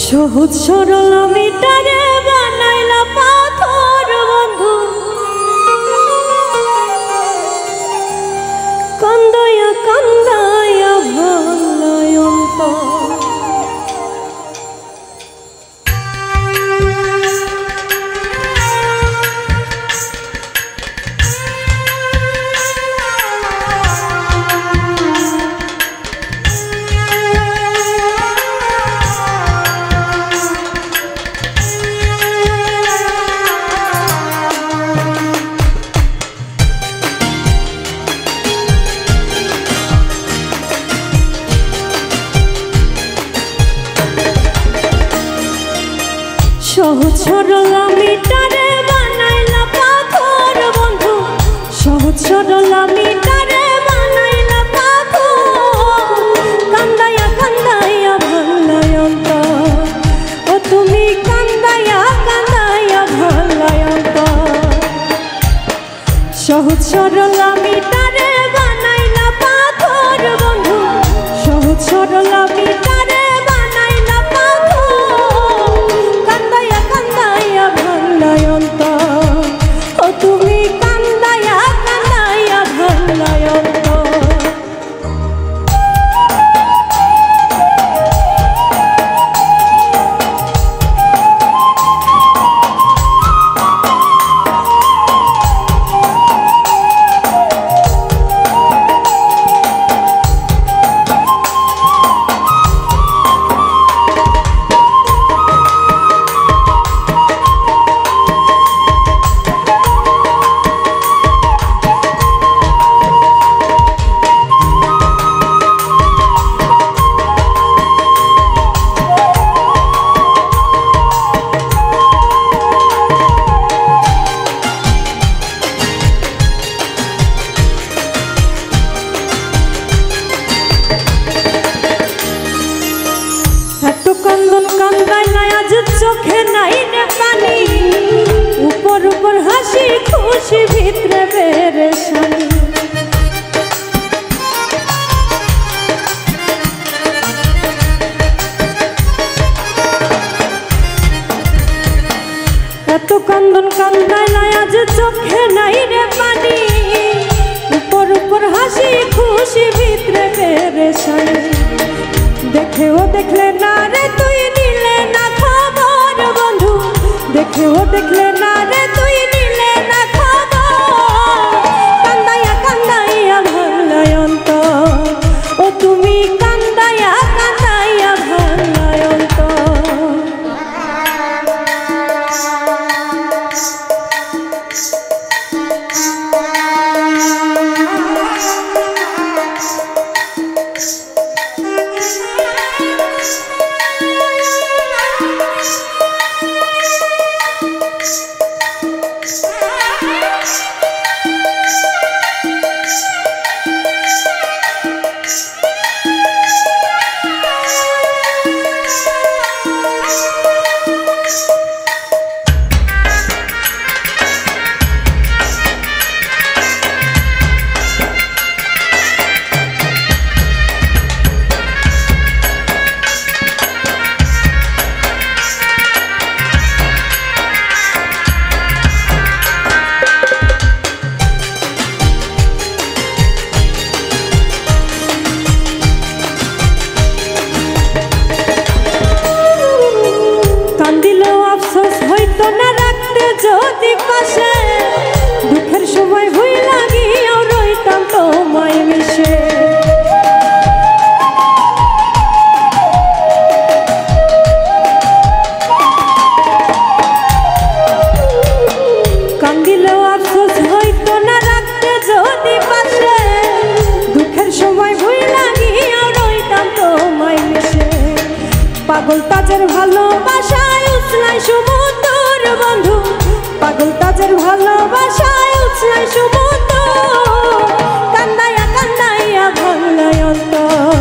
সহজ সরল মিটারে বানাইলা পাথর বন্ধু, কান্দায়া কান্দায়া ভাঙলাই অন্তর। সহজ সরল মিটারে বানাইলা পাথর বন্ধু, সহজ সরল মিটারে বানাইলা পাথর, কান্দায়া কান্দায়া ভাঙলাই অন্তর। ও তুমি কান্দায়া কান্দায়া ভাঙলাই অন্তর। সহজ সরল মিটারে বানাইলা পাথর বন্ধু, সহজ সরল মিটারে বানাইলা পাথর, কান্দায়া কান্দায়া ভাঙলাই অন্তর। ও তুমি কান্দায়া কান্দায়া ভাঙলাই অন্তর। কান্দন কান্দাইলাই আজ চোখে নাই রে পানি, উপর উপর হাসি খুশি ভিতরে পেরেশানি। এত কান্দন কান্দাইলাই আজ চোখে নাই রে পানি, উপর উপর হাসি খুশি ভিতরে পেরেশানি। দেখেও দেখলে না রে তুই নিলে না খবর বন্ধু, দেখেও দেখলে না রে তুই নিলে না খবর, কান্দায়া কান্দায়া ভাঙলাই অন্তর। ও তুমি কান্দায়া কান্দায়া ভাঙলাই অন্তর। না রাখতে যদি পাশে, দুঃখের সময় ভুল লাগিয়াও রইতাম তোমায় মিশে। কান্দিলেও আফসোস হইতো না রাখতে যদি পাশে, দুঃখের সময় ভুল লাগিয়াও রইতাম তোমায় মিশে। পাগল তাজের ভালোবাসায় উছলাই সমুদ্র বন্ধু, পাগল তাজের ভালোবাসায় উছলাই সমুদ্র, কান্দায়া কান্দায়া ভাঙলাই অন্তর।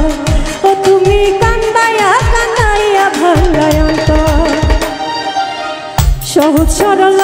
ও তুমি কান্দায়া কান্দায়া ভাঙলাই অন্তর। সহজ সরল